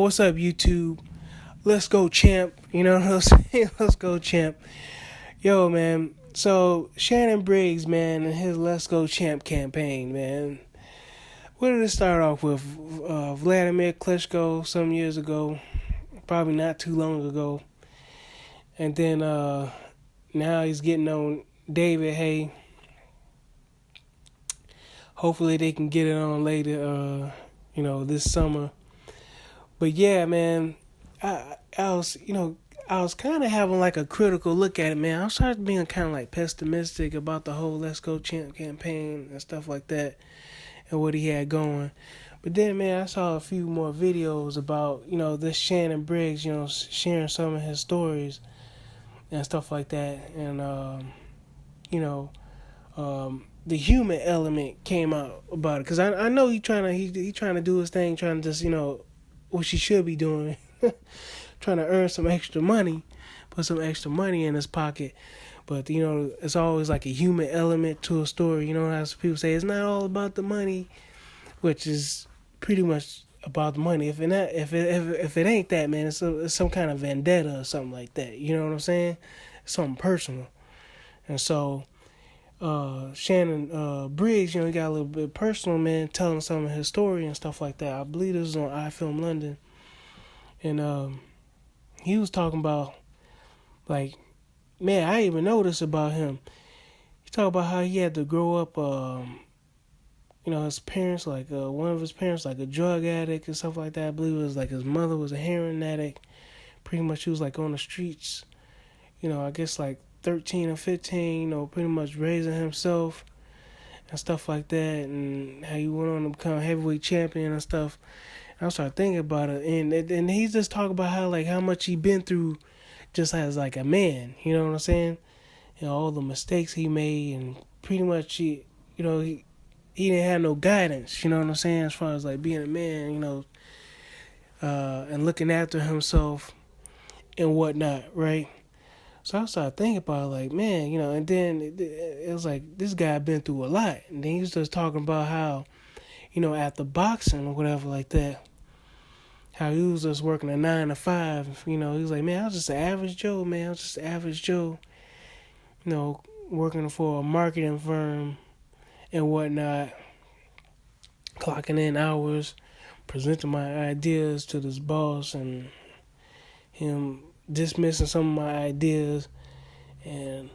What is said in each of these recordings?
Yo, what's up, YouTube? Let's go, champ. You know what I'm saying? Let's go, champ. Yo, man. So, Shannon Briggs, man, and his Let's Go Champ campaign, man. What did it start off with? Vladimir Klitschko some years ago, probably not too long ago. And then now he's getting on David Haye. Hopefully they can get it on later, this summer. But yeah, man, I was kind of having like a critical look at it, man. I started being kind of like pessimistic about the whole Let's Go Champ campaign and stuff like that and what he had going. But then, man, I saw a few more videos about, this Shannon Briggs, sharing some of his stories and stuff like that. And, the human element came out about it. Because I know he trying to do his thing, trying to just, what she should be doing. Trying to earn some extra money, put some extra money in his pocket. But, it's always like a human element to a story. You know how people say it's not all about the money, which is pretty much about the money. If it ain't that, man, it's some kind of vendetta or something like that. You know what I'm saying? It's something personal. And so Shannon Briggs, he got a little bit personal, man, telling some of his story and stuff like that. I believe this was on iFilm London. And he was talking about, like, man, I didn't even know this about him. He talked about how he had to grow up, his parents, like, one of his parents, like, a drug addict and stuff like that. I believe it was, like, his mother was a heroin addict. Pretty much he was, like, on the streets, I guess, like, 13 or 15, pretty much raising himself and stuff like that. And how he went on to become a heavyweight champion and stuff. I started thinking about it, and he's just talking about how much he been through, just as like a man. You know what I'm saying? All the mistakes he made, and pretty much he didn't have no guidance. You know what I'm saying? As far as like being a man, and looking after himself and whatnot, right? So I started thinking about it, like, man, and then it was like this guy been through a lot, and then he was just talking about how, after boxing or whatever like that. How he was just working a 9 to 5, he was like, man, I was just an average Joe, man. I was just an average Joe, working for a marketing firm and whatnot, clocking in hours, presenting my ideas to this boss, and him dismissing some of my ideas and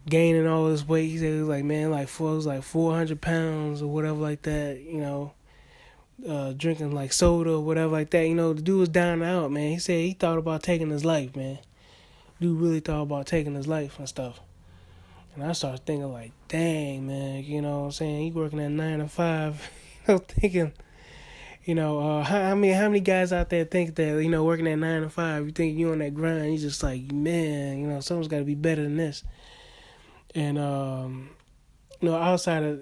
gaining all this weight. He said it was like, man, it was like 400 pounds or whatever like that, drinking like soda or whatever like that. The dude was down and out, man. He said he thought about taking his life, man. Dude really thought about taking his life and stuff. And I started thinking like, dang, man, you know what I'm saying? He working at 9 to 5, thinking, how many guys out there think that, working at 9 to 5, you think you on that grind, you just like, man, something's got to be better than this. And, outside of,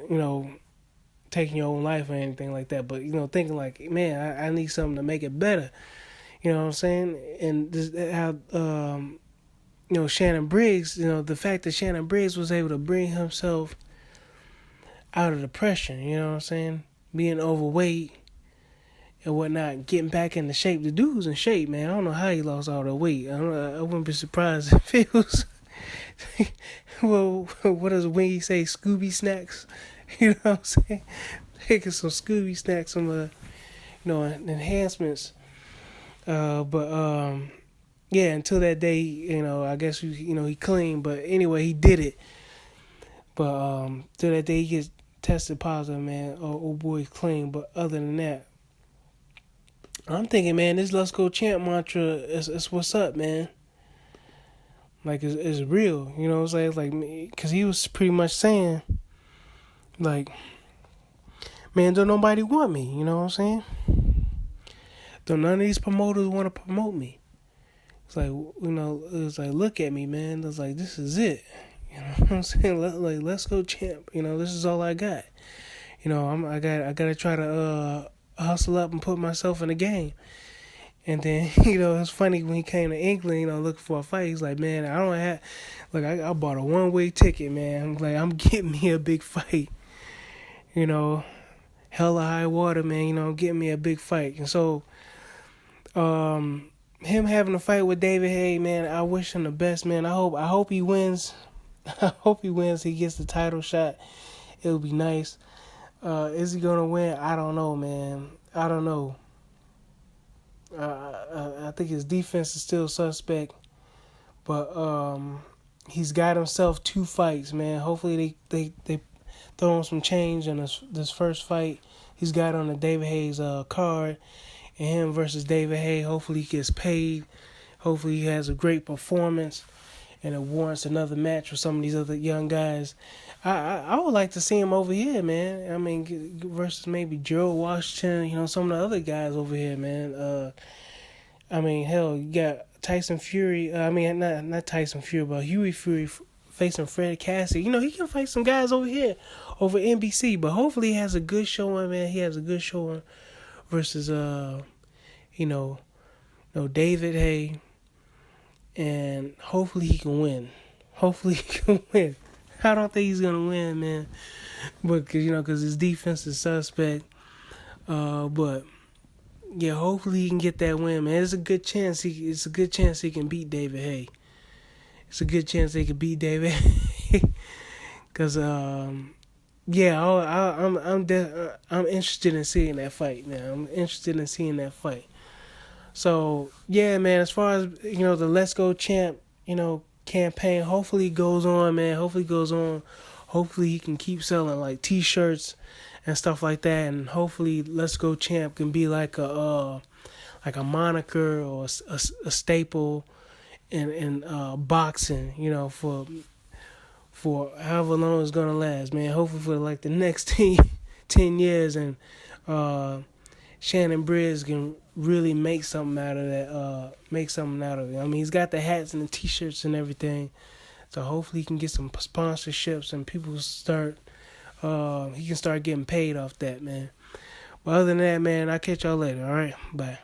taking your own life or anything like that, but thinking like, man, I need something to make it better. You know what I'm saying? And this, how Shannon Briggs, the fact that Shannon Briggs was able to bring himself out of depression, you know what I'm saying? Being overweight and whatnot, getting back into shape. The dude was in shape, man. I don't know how he lost all that weight. I wouldn't be surprised if it was well, what does Wingy say? Scooby snacks. You know what I'm saying? Taking some Scooby snacks, some enhancements. But yeah, until that day, I guess he clean. But anyway, he did it. But till that day, he gets tested positive, man. Oh boy, he's clean. But other than that, I'm thinking, man, this "Let's Go Champ" mantra is what's up, man. Like it's real, you know what I'm saying? Like, because he was pretty much saying, like, man, don't nobody want me, you know what I'm saying? Don't none of these promoters want to promote me. It's like, it's like, look at me, man. It's like, this is it. You know what I'm saying? Like, let's go champ. This is all I got. I gotta try to hustle up and put myself in the game. And then, it's funny when he came to England, looking for a fight. He's like, man, I don't have, like, I bought a one-way ticket, man. I'm like, I'm getting me a big fight. Hella high water, man. I'm getting me a big fight. And so, Him having a fight with David Haye, man, I wish him the best, man. I hope he wins. I hope he wins. He gets the title shot. It would be nice. Is he gonna win? I don't know, man. I don't know. I think his defense is still suspect, but he's got himself 2 fights, man. Hopefully they throw him some change in this first fight. He's got on the David Haye's card, and him versus David Haye. Hopefully he gets paid. Hopefully he has a great performance, and it warrants another match with some of these other young guys. I would like to see him over here, man. I mean, versus maybe Gerald Washington, some of the other guys over here, man. I mean, hell, you got Tyson Fury. I mean, not Tyson Fury, but Huey Fury facing Fred Cassidy. He can fight some guys over here, over NBC. But hopefully he has a good showing, man. He has a good showing versus, David Haye. And hopefully he can win. Hopefully he can win. I don't think he's gonna win, man. But because his defense is suspect. But yeah, hopefully he can get that win, man. It's a good chance. It's a good chance he can beat David Haye. It's a good chance they could beat David Haye. Cause I'm interested in seeing that fight, man. I'm interested in seeing that fight. So yeah, man. As far as the Let's Go Champ, campaign. Hopefully it goes on, man. Hopefully it goes on. Hopefully he can keep selling like T-shirts and stuff like that. And hopefully Let's Go Champ can be like a moniker or a staple in boxing. For however long it's gonna last, man. Hopefully for like the next 10 years, and Shannon Briggs can really make something out of that. Make something out of it. I mean, he's got the hats and the T-shirts and everything, so hopefully he can get some sponsorships and people start. He can start getting paid off that, man. But other than that, man, I'll catch y'all later. All right, bye.